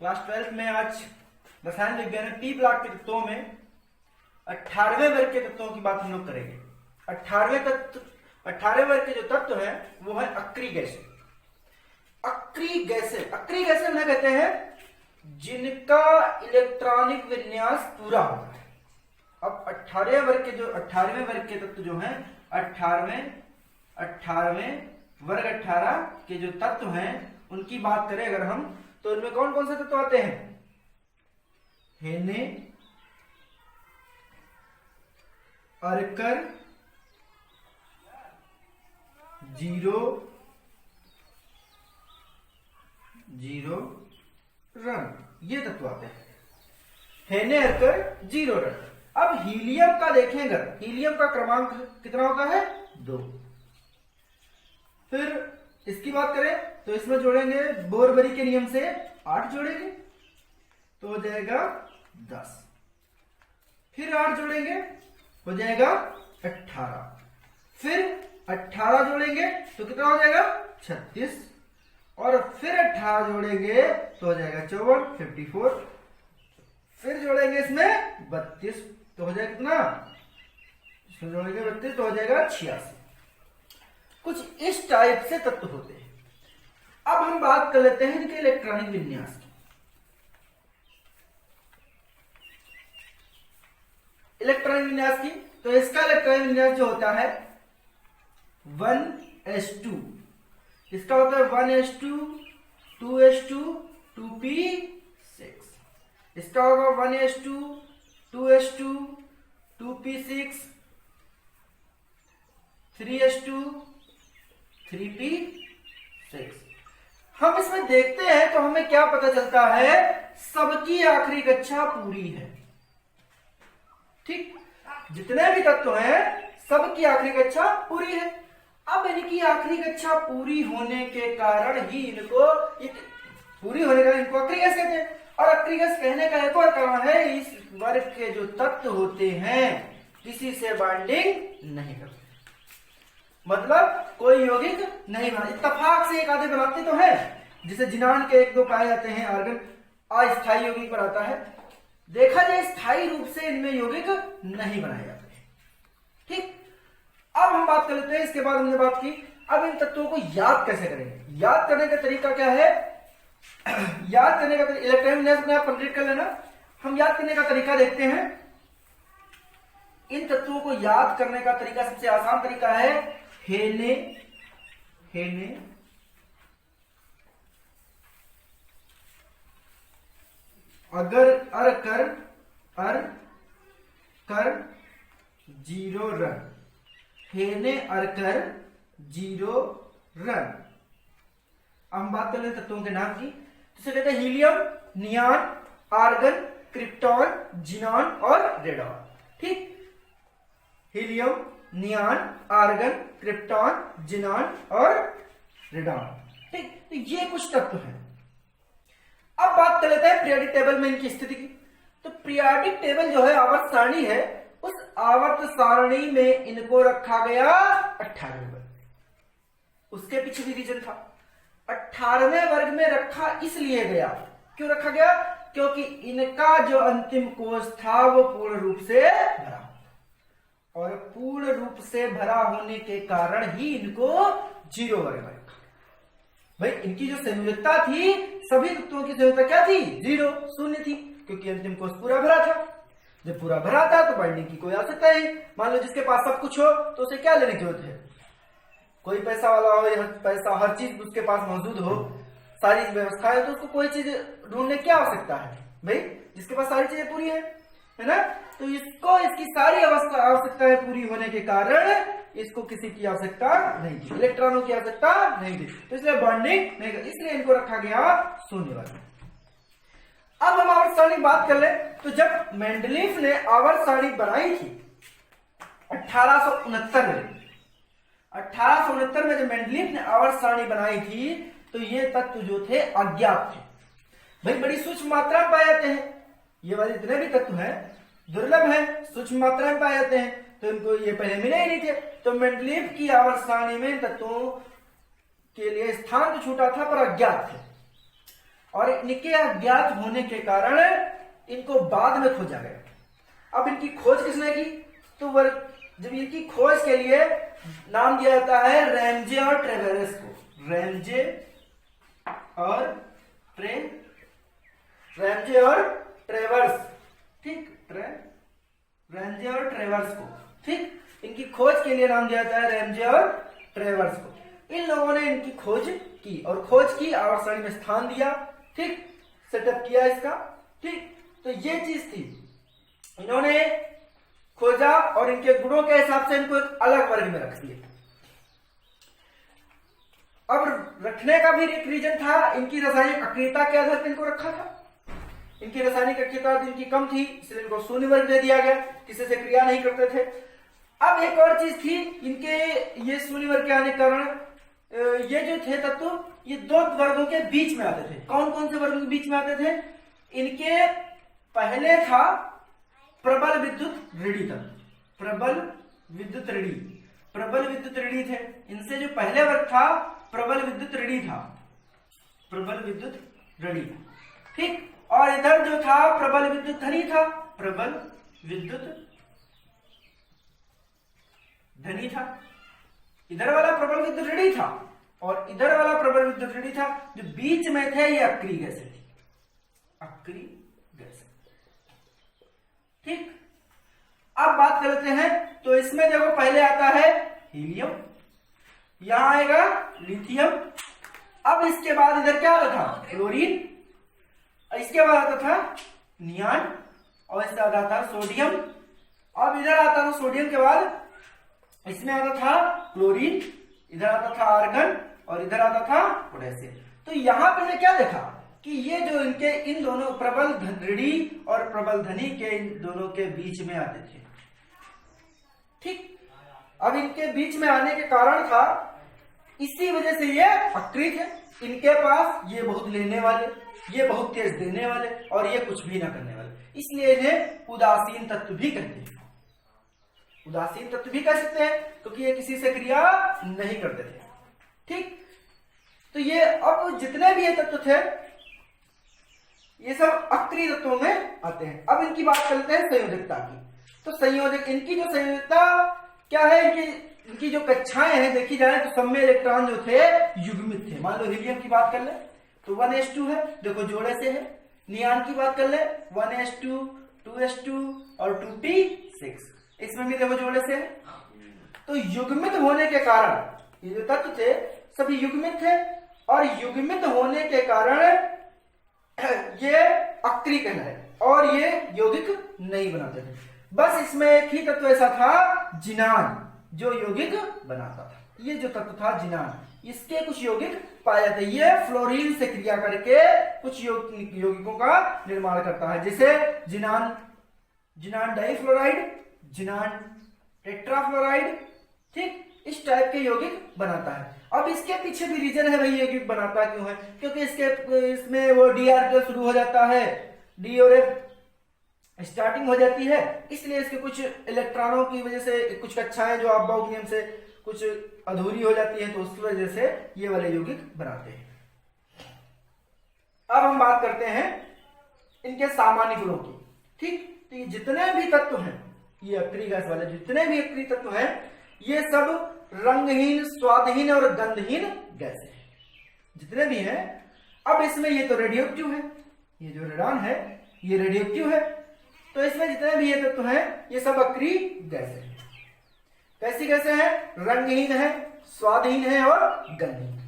Class 12 में आज रसायन विज्ञान टी ब्लॉक के तत्वों में 18वें वर्ग के तत्वों की बात हम लोग करेंगे। 18वें वर्ग के जो तत्व है वो है अक्रिय गैसें। अक्रिय गैसें उन्हें कहते हैं जिनका इलेक्ट्रॉनिक विन्यास पूरा होता है। अब 18वें वर्ग के तत्व जो हैं 18वें वर्ग 18 के जो तत्व हैं उनकी बात करें अगर हम, तो उनमें कौन कौन से तत्व आते हैं? हेने, अर्कर, जीरो रन, ये तत्व आते हैं। हेने, अर्कर, जीरो रन। अब हीलियम का देखें अगर, हीलियम का क्रमांक कितना होता है? 2। फिर इसकी बात करें तो इसमें जोड़ेंगे बोरबरी के नियम से 8 जोड़ेंगे तो हो जाएगा 10। फिर 8 जोड़ेंगे हो जाएगा 18। फिर 18 जोड़ेंगे तो कितना हो जाएगा? 36। और फिर 18 जोड़ेंगे तो हो जाएगा 54, 54। फिर जोड़ेंगे इसमें 32 तो हो जाएगा कितना? इसमें जोड़ेंगे 32 तो हो जाएगा 86। कुछ इस टाइप से तत्व होते हैं। अब हम बात कर लेते हैं इनके इलेक्ट्रॉनिक विन्यास की। इलेक्ट्रॉनिक विन्यास की, तो इसका इलेक्ट्रॉनिक विन्यास जो होता है 1s2, इसका होता है 1s2, 2s2, 2p6। इसका होगा 1s2, 2s2, 2p6, 3s2, 3p6। हम इसमें देखते हैं तो हमें क्या पता चलता है? सबकी आखिरी कक्षा पूरी है। ठीक, जितने भी तत्व हैं सबकी आखिरी कक्षा पूरी है। अब इनकी आखिरी कक्षा पूरी होने के कारण ही इनको अक्रिय गैस कहते हैं। और अक्रिय गैस कहने का एक और कारण है, इस वर्ग के जो तत्व होते हैं किसी से बॉन्डिंग नहीं करते, मतलब कोई यौगिक नहीं बना। इत्तेफाक से एक आधे बनाते तो है, जिसे जिनान के 1-2 पाए जाते हैं, आर्गन अस्थायी यौगिक पर आता है। देखा जाए स्थायी रूप से इनमें यौगिक नहीं बनाए जाते। ठीक, अब हम बात कर लेते हैं, इसके बाद हमने बात की अब इन तत्वों को याद कैसे करेंगे। याद करने का तरीका क्या है? याद करने का इलेक्ट्रॉनिक विन्यास में आप कंप्लीट कर लेना। हम याद करने का तरीका देखते हैं। इन तत्वों को याद करने का तरीका, सबसे आसान तरीका है हेने, अगर, कर, जीरो रन। हेने, अर्कर, जीरो रन। अब हम बात कर लें तत्वों के नाम की, तो कहते हैं helium, neon, argon, krypton, xenon और रेडॉन। ठीक, helium, neon, argon, krypton, xenon और रेडॉन। ठीक, तो ये कुछ तत्व हैं। अब बात कर लेते हैं पीरियोडिक टेबल में इनकी स्थिति की। तो पीरियोडिक टेबल जो है आवर्त सारणी है, उस आवर्त सारणी में इनको रखा गया 18वें वर्ग। उसके पीछे भी रीजन था। 18वें वर्ग में रखा इसलिए गया, क्यों रखा गया? क्योंकि इनका जो अंतिम कोष था वो पूर्ण रूप से भरा, और पूर्ण रूप से भरा होने के कारण ही इनको 0 वर्ग में रखा। भाई इनकी जो संयोजकता थी, सभी तत्वों की संयोजकता क्या थी? 0, शून्य थी, क्योंकि अंतिम कोष पूरा भरा था। जब पूरा भरा था तो बाइंडिंग की कोई आवश्यकता नहीं। मान लो जिसके पास सब कुछ हो तो उसे क्या लेने की जरूरत है? कोई पैसा वाला हो या पैसा, हर चीज उसके पास मौजूद हो, सारी व्यवस्था है, तो उसको कोई चीज ढूंढने की आवश्यकता है? भाई जिसके पास सारी चीजें पूरी है ना, तो इसको इसकी सारी आवश्यकताएं पूरी होने के कारण इसको किसी की आवश्यकता नहीं थी, इलेक्ट्रॉनों की आवश्यकता नहीं थी, तो इसलिए बॉन्डिंग नहीं, इसलिए इनको रखा गया 0 वर्ग। अब हम आवर्त सारणी बात कर ले, तो जब मेंडलीफ ने आवर्त सारणी बनाई थी 1869 में जब मेंडलीफ ने आवर्त सारणी बनाई थी, तो ये तत्व जो थे अज्ञात थे। भाई बड़ी सूक्ष्म मात्रा में पाए जाते हैं, ये वाले जितने भी तत्व हैं दुर्लभ हैं, सूक्ष्म मात्रा में पाए जाते हैं, तो इनको ये पहले मिले ही नहीं थे। तो मेंडलीफ की आवर्त सारणी में तत्वों के लिए स्थान तो छूटा था पर अज्ञात थे। और इनके अज्ञात होने के कारण इनको बाद में खोजा गया। अब इनकी खोज किसने की? तो जब इनकी खोज के लिए नाम दिया जाता है रैमजे और ट्रेवेरस को। रैमजे और ट्रेवर्स, ठीक, रैमजे और ट्रेवर्स को, ठीक, इनकी खोज के लिए नाम दिया जाता है रैमजे और ट्रेवर्स को। इन लोगों ने इनकी खोज की और खोज की आवर्त सारणी में स्थान दिया, ठीक, सेटअप किया इसका, ठीक। तो ये चीज थी, इन्होंने खोजा और इनके गुणों के हिसाब से इनको एक अलग वर्ग में रख दिया। अब रखने का भी एक रीजन था, इनकी रासायनिक अक्रियता के आधार पर इनको रखा था। इनकी रासायनिक अक्रियता इनकी कम थी, इसलिए इनको शून्य वर्ग दे दिया गया, किसी से क्रिया नहीं करते थे। अब एक और चीज थी, इनके ये शून्य वर्ग के आने के कारण ये जो थे तत्व, ये दो वर्गों के बीच में आते थे। कौन कौन से वर्गों के बीच में आते थे? इनके पहले था प्रबल विद्युत ऋणी तत्व, प्रबल विद्युत ऋणी थे। इनसे जो पहले वर्ग था प्रबल विद्युत ऋणी था, प्रबल विद्युत ऋणी, ठीक। और इधर जो था प्रबल विद्युत धनी था, प्रबल विद्युत धनी था। इधर वाला प्रबल विद्युत ऋणी था और इधर वाला प्रबल विद्युत ऋणी था। जो बीच में थे ये अक्रिय गैसें थी, अक्रिय गैसें, ठीक। अब बात करते हैं, तो इसमें देखो पहले आता है हीलियम, यहां आएगा लिथियम, अब इसके बाद इधर क्या आता था? क्लोरीन, इसके बाद आता था नियान, और इससे आता था सोडियम। अब इधर आता था सोडियम के बाद इसमें आता था क्लोरीन, इधर आता था आर्गन और इधर आता था पोटेशियम। तो यहां पे हमने क्या देखा कि ये जो इनके इन दोनों प्रबल ऋणी और प्रबल धनी के इन दोनों के बीच में आते थे, ठीक। अब इनके बीच में आने के कारण था, इसी वजह से ये अक्रिय है। इनके पास ये बहुत लेने वाले, ये बहुत तेज देने वाले और ये कुछ भी ना करने वाले, इसलिए इन्हें उदासीन तत्व भी कहते हैं। उदासीन तत्व भी कह सकते हैं क्योंकि ये किसी से क्रिया नहीं करते थे, ठीक। तो ये अब जितने भी ये तत्व थे ये सब अक्रिय तत्वों में आते हैं। अब इनकी बात करते हैं संयोजकता की। तो संयोजक, इनकी जो संयोजकता क्या है, इनकी जो कक्षाएं हैं देखी जाए तो सब में इलेक्ट्रॉन जो थे युग्मित थे। मान लो हीलियम की बात कर ले तो 1s2 है, देखो जोड़े से है। नियान की बात कर ले 1s2, 2s2 और 2p6, इसमें भी देखो जोड़े से है। तो युग्मित होने के कारण ये जो तत्व थे सभी युग्मित थे और युग्मित होने के कारण ये अक्रिय कहलाए और ये यौगिक नहीं बनाते थे। बस इसमें एक ही तत्व ऐसा था जिनान, जो यौगिक बनाता था। ये जो तत्व था जिनान, इसके कुछ यौगिक पाए जाते हैं। ये फ्लोरीन से क्रिया करके कुछ यौगिकों का निर्माण करता है, जैसे जिनान डाइफ्लोराइड, जिनान टेट्राफ्लोराइड, ठीक, इस टाइप के यौगिक बनाता है। अब इसके पीछे भी रीजन है भाई यौगिक बनाता क्यों है, क्योंकि इसमें वो डी ऑर्बिटल शुरू हो जाता है, डी और एफ स्टार्टिंग हो जाती है, इसलिए इसके कुछ इलेक्ट्रॉनों की वजह से कुछ कक्षाएं जो अब्बाउ नियम से कुछ अधूरी हो जाती है, तो उसकी वजह से ये वाले यौगिक बनाते हैं। अब हम बात करते हैं इनके सामान्य गुणों की, ठीक। तो ये जितने भी तत्व हैं, ये अक्रिय गैस वाले जितने भी अक्रिय तत्व हैं, ये सब रंगहीन, स्वादहीन और गंधहीन गैस है, जितने भी हैं। अब इसमें ये तो रेडियोएक्टिव है, ये जो रेडॉन है ये रेडियोएक्टिव है, तो इसमें जितने भी ये तत्व हैं ये सब अक्रिय गैस है। कैसी गैसें हैं? रंगहीन है, स्वादहीन है और गंधहीन।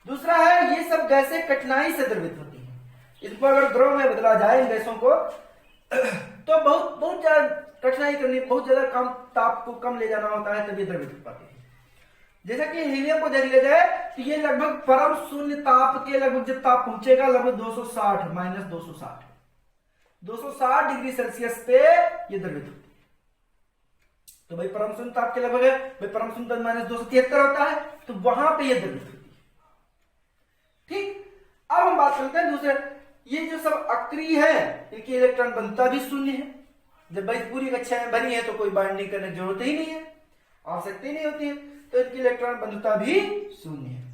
दूसरा है, ये सब गैसें कठिनाई से द्रवित होती हैं। इनको अगर द्रव में बदला जाए इन गैसों को तो बहुत ज्यादा कठिनाई करनी, बहुत ज्यादा कम ताप को कम ले जाना होता है, तभी द्रवित हो पाती है। जैसा कि हीलियम को देख लिया जाए तो ये लगभग परम शून्य ताप के लगभग जब ताप पहुंचेगा लगभग 260 माइनस 260 डिग्री सेल्सियस पे ये द्रवित होती है। तो भाई परम शून्य ताप के लगभग है, भाई परम शून्य माइनस 273 होता है, तो वहां पे ये द्रवित होती है, ठीक। अब हम बात करते हैं दूसरे, ये जो सब अक्रिय है इनकी इलेक्ट्रॉन बनता भी शून्य है। जब भाई पूरी कक्षाएं भरी है तो कोई बाइंडिंग करने की जरूरत ही नहीं है, आवश्यकता ही नहीं होती है, तो इनकी इलेक्ट्रॉन बंधुता भी शून्य है।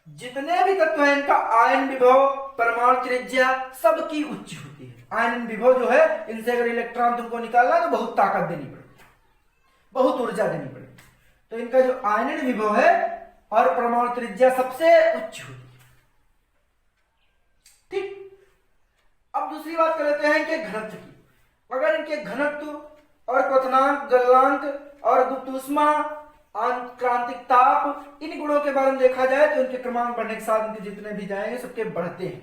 जितने भी तत्व हैं इनका आयन विभव, परमाणु त्रिज्या सबकी उच्च होती है। आयन विभव जो है, इनसे अगर इलेक्ट्रॉन तुमको निकालना है तो बहुत ताकत देनी पड़ेगी, बहुत ऊर्जा देनी पड़ेगी। तो इनका जो आयन विभव है और परमाणु त्रिज्या सबसे उच्च होती है। ठीक, अब दूसरी बात कर लेते हैं इनके घनत्व की। अगर इनके घनत्व और क्वथनांक, गलनांक और गुप्त ऊष्मा, क्रांतिक ताप, इन गुणों के बारे में देखा जाए तो इनके क्रमांक बढ़ने के साथ इनके जितने भी जाएंगे सबके बढ़ते हैं।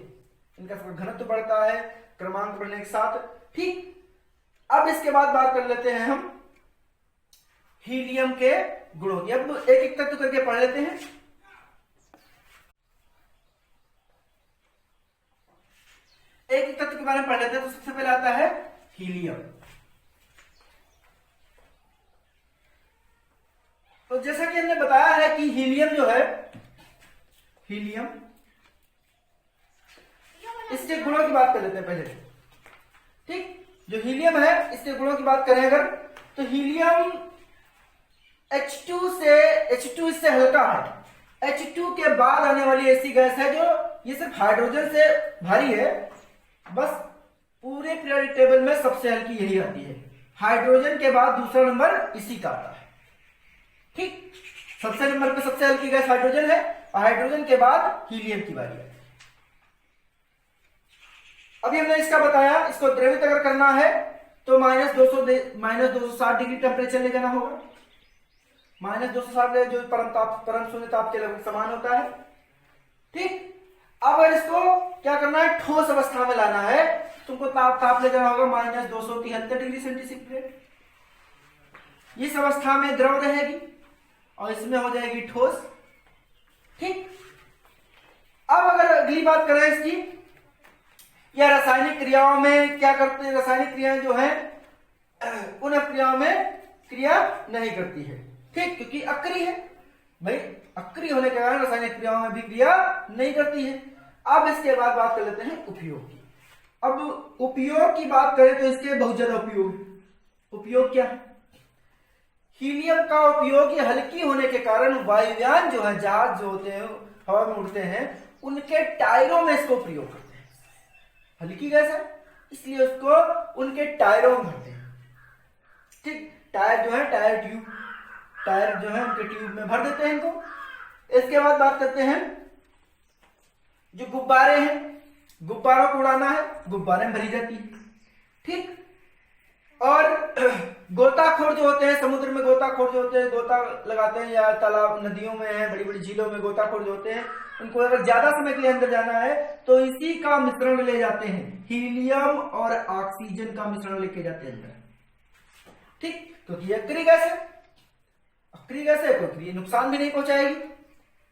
इनका सबका घनत्व बढ़ता है क्रमांक बढ़ने के साथ। ठीक, अब इसके बाद बात कर लेते हैं हम हीलियम के गुणों की। अब एक एक तत्व करके पढ़ लेते हैं। एक एक तत्व के बारे में पढ़ लेते हैं। तो सबसे पहले आता है हीलियम। तो जैसा कि हमने बताया है कि हीलियम जो है, हीलियम, इसके गुणों की बात कर लेते हैं पहले। ठीक, जो हीलियम है इसके गुणों की बात करें अगर, तो हीलियम H2 इससे हल्का है। H2 के बाद आने वाली ऐसी गैस है जो ये सिर्फ हाइड्रोजन से भारी है, बस पूरे पीरियोडिक टेबल में सबसे हल्की यही आती है। हाइड्रोजन के बाद दूसरा नंबर इसी का आता है। ठीक, सबसे नंबर पे सबसे हल्की गैस हाइड्रोजन है और हाइड्रोजन के बाद हीलियम की बारी है। अभी हमने इसका बताया, इसको द्रवित अगर करना है तो -260 डिग्री टेम्परेचर ले जाना होगा। -260 जो परम शून्य ताप के लगभग समान होता है। ठीक, अब अगर इसको क्या करना है, ठोस अवस्था में लाना है, तुमको ताप ले जाना होगा -273 डिग्री सेंटीग्रेड। इस अवस्था में द्रव रहेगी और इसमें हो जाएगी ठोस। ठीक, अब अगर अगली बात करें इसकी, या रासायनिक क्रियाओं में क्या करते हैं, रासायनिक क्रियाएं जो है उन क्रियाओं में क्रिया नहीं करती है। ठीक, क्योंकि अक्रिय है भाई, अक्रिय होने के कारण रासायनिक क्रियाओं में भी क्रिया नहीं करती है। अब इसके बाद बात कर लेते हैं उपयोग की। अब उपयोग की बात करें तो इसके बहुत ज्यादा उपयोग क्या है। हीलियम का उपयोग ये हल्की होने के कारण वायुयान जो है, जहाज जो होते हैं हवा में उड़ते हैं, उनके टायरों में इसको प्रयोग करते हैं। हल्की गैस है इसलिए उसको उनके टायरों में भरते हैं। ठीक, टायर जो है, टायर जो है उनके ट्यूब में भर देते हैं इनको। इसके बाद बात करते हैं जो गुब्बारे हैं, गुब्बारों को उड़ाना है, गुब्बारे में भरी जाती है। ठीक, और गोताखोर जो होते हैं, समुद्र में गोताखोर जो होते हैं, गोता लगाते हैं, या तालाब नदियों में है, बड़ी बड़ी झीलों में गोताखोर जो होते हैं, उनको अगर ज्यादा समय के लिए अंदर जाना है तो इसी का मिश्रण ले जाते हैं, हीलियम और ऑक्सीजन का मिश्रण लेके जाते हैं अंदर। ठीक, क्योंकि ये अक्रिय गैस है, अक्रिय गैस है, कोई नुकसान भी नहीं पहुंचाएगी।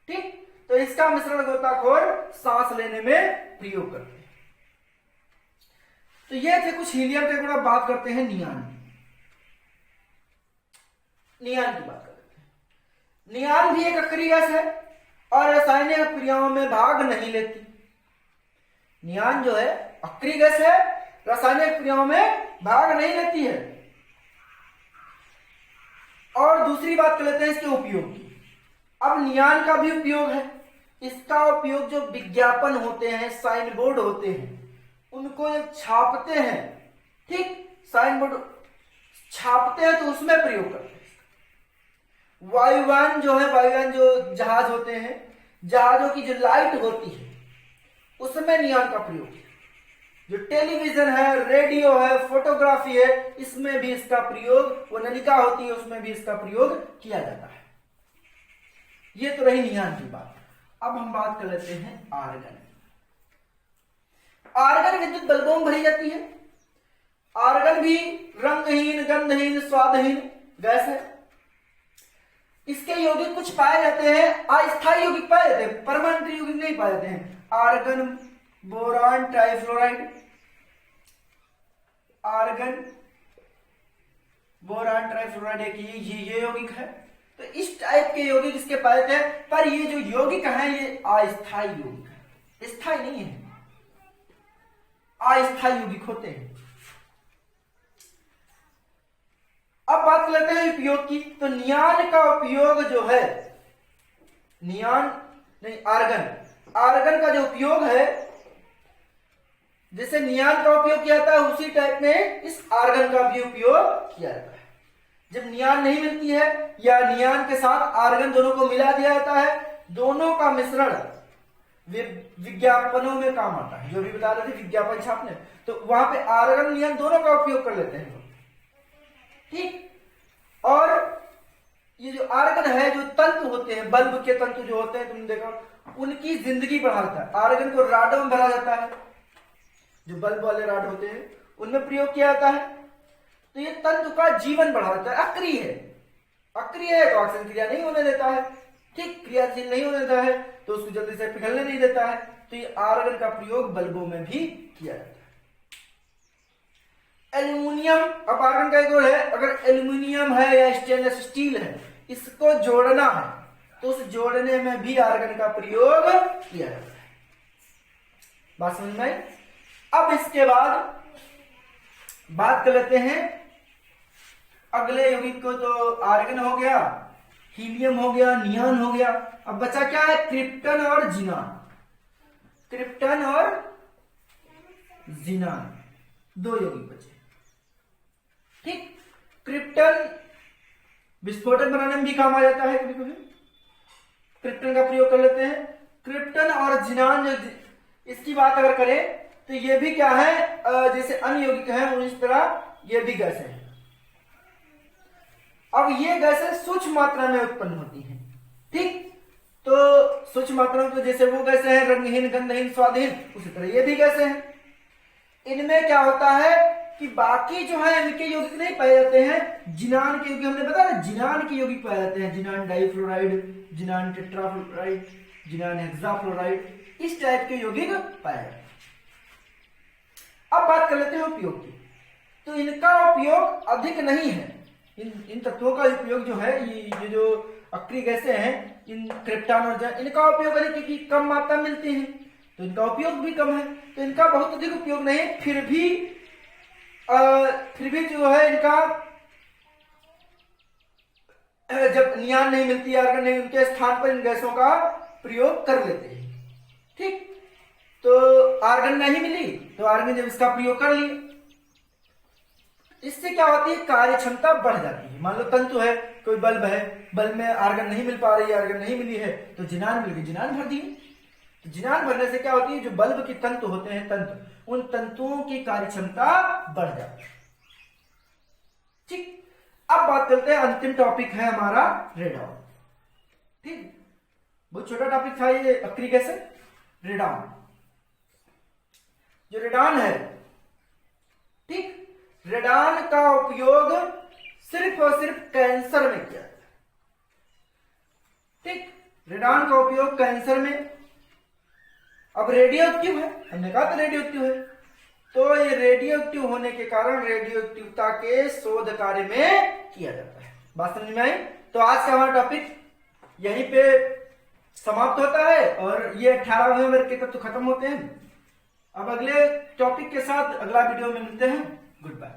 ठीक, तो इसका मिश्रण गोताखोर सांस लेने में प्रयोग करते हैं। तो ये थे कुछ हीलियम के गुण। बात करते हैं नियान की बात करते हैं। नियान भी एक अक्रिय गैस है और रासायनिक क्रियाओं में भाग नहीं लेती। नियान जो है अक्रिय गैस है, रासायनिक क्रियाओं में भाग नहीं लेती है। और दूसरी बात कर लेते हैं इसके उपयोग की। अब नियान का भी उपयोग है। इसका उपयोग जो विज्ञापन होते हैं, साइन बोर्ड होते हैं, उनको जब छापते हैं, ठीक, साइन बोर्ड छापते हैं तो उसमें प्रयोग करते हैं। वायुयान जो जहाज होते हैं, जहाजों की जो लाइट होती है उसमें नियान का प्रयोग है। जो टेलीविजन है, रेडियो है, फोटोग्राफी है, इसमें भी इसका प्रयोग, वो नलिका होती है उसमें भी इसका प्रयोग किया जाता है। ये तो रही नियान की बात। अब हम बात कर लेते हैं आर्गन। आर्गन विद्युत बल्बों में भरी जाती है। आर्गन भी रंगहीन, गंधहीन, स्वादहीन गैस है। इसके यौगिक कुछ पाए जाते हैं, अस्थायी यौगिक पाए जाते हैं, परमानेंट यौगिक नहीं पाए जाते हैं। Argon, boron, trifluoride, argon, boron, trifluoride एक ये यौगिक है। तो इस टाइप के यौगिक इसके पाए जाते हैं, पर ये जो यौगिक है ये अस्थायी यौगिक है, स्थायी नहीं है, अस्थायी यौगिक होते हैं। अब बात लेते हैं उपयोग की। तो नियान का उपयोग जो है, नियान नहीं, आर्गन। आर्गन का जो उपयोग है, जैसे नियान का उपयोग किया जाता है उसी टाइप में इस आर्गन का भी उपयोग किया जाता है। जब नियान नहीं मिलती है या नियान के साथ आर्गन दोनों को मिला दिया जाता है, दोनों का मिश्रण विज्ञापनों में काम आता है। जो भी बता रहे थे विज्ञापन छापने, तो वहां पे आर्गन नियान दोनों का उपयोग कर लेते हैं, ठीक। और ये जो आर्गन है, जो तंतु होते हैं, बल्ब के तंतु जो होते हैं, तुमने देखा, उनकी जिंदगी बढ़ाता है। आर्गन को राडों में भरा जाता है, जो बल्ब वाले राड होते हैं उनमें प्रयोग किया जाता है। तो ये तंतु का जीवन बढ़ाता है। अक्रिय है, अक्रिय है तो ऑक्सीजन क्रिया नहीं होने देता है, ठीक, क्रियाशील नहीं होने देता है तो उसको जल्दी से पिघलने नहीं देता है। तो ये आर्गन का प्रयोग बल्बों में भी किया जाता है। एल्यूमिनियम, अब आर्गन का एक और है, अगर एल्यूमिनियम है या स्टेनलेस स्टील है, इसको जोड़ना है तो उस जोड़ने में भी आर्गन का प्रयोग किया जाता है। बात समझ में आई? अब इसके बाद बात कर लेते हैं अगले यौगिक को। तो आर्गन हो गया, हीलियम हो गया, नियान हो गया। अब बचा क्या है? क्रिप्टन और जिनान। क्रिप्टन और जिनान, दो यौगिक बचे, ठीक। क्रिप्टन विस्फोटक बनाने में भी काम आ जाता है, कभी कभी क्रिप्टन का प्रयोग कर लेते हैं। क्रिप्टन और जिनान, जो इसकी बात अगर करें तो ये भी क्या है, जैसे अन्य यौगिक हैं उस तरह ये भी गैसें हैं। अब ये गैसें सूक्ष्म मात्रा में उत्पन्न होती हैं, ठीक। तो सूक्ष्म मात्रा में तो जैसे वो गैसें हैं रंगहीन, गंधहीन, स्वादहीन, उसी तरह ये भी गैसें हैं। इनमें क्या होता है कि बाकी जो है इनके यौगिक नहीं पाए जाते हैं, जिनान के यौगिक, हमने बताया जिनान के यौगिक पाए जाते हैं। जिनान डाइफ्लोराइड, जिनान टेट्राफ्लोराइड, जिनान हेक्साफ्लोराइड, इस टाइप के यौगिक पाए जाते हैं। अब बात कर लेते हैं उपयोग की। तो इनका उपयोग अधिक नहीं है। इन तत्वों का उपयोग जो है, ये जो अक्रिय गैसें हैं, इन क्रिप्टन और इनका उपयोग अधिक, क्योंकि कम मात्रा में मिलती है तो इनका उपयोग भी कम है। तो इनका बहुत अधिक उपयोग नहीं, फिर भी जो है इनका जब नियान नहीं मिलती, आर्गन नहीं, उनके स्थान पर इन गैसों का प्रयोग कर लेते हैं, ठीक। तो आर्गन नहीं मिली तो आर्गन जब इसका प्रयोग कर लिए, इससे क्या होती है, कार्य क्षमता बढ़ जाती है। मान लो तंतु है, कोई बल्ब है, बल्ब में आर्गन नहीं मिल पा रही है, आर्गन नहीं मिली है, तो जिनान मिल गई, जिनान भर दिए। तो जिनान भरने से क्या होती है, जो बल्ब के तंतु होते हैं, तंतु, उन तंतुओं की कार्य क्षमता बढ़ जाती है, ठीक। अब बात करते हैं, अंतिम टॉपिक है हमारा रेडॉन, ठीक। बहुत छोटा टॉपिक था ये, अक्रिय गैसें, रेडॉन। जो रेडॉन है, ठीक, रेडॉन का उपयोग सिर्फ और सिर्फ कैंसर में किया जाता है, ठीक। रेडॉन का उपयोग कैंसर में। अब रेडियो एक्टिव है, हमने कहा था रेडियो एक्टिव है, तो ये रेडियो एक्टिव होने के कारण रेडियो एक्टिवता के शोध कार्य में किया जाता है। बात समझ में आई? तो आज का हमारा टॉपिक यहीं पे समाप्त होता है और ये 18 नवंबर के तत्व खत्म होते हैं। अब अगले टॉपिक के साथ अगला वीडियो में मिलते हैं। Good bye.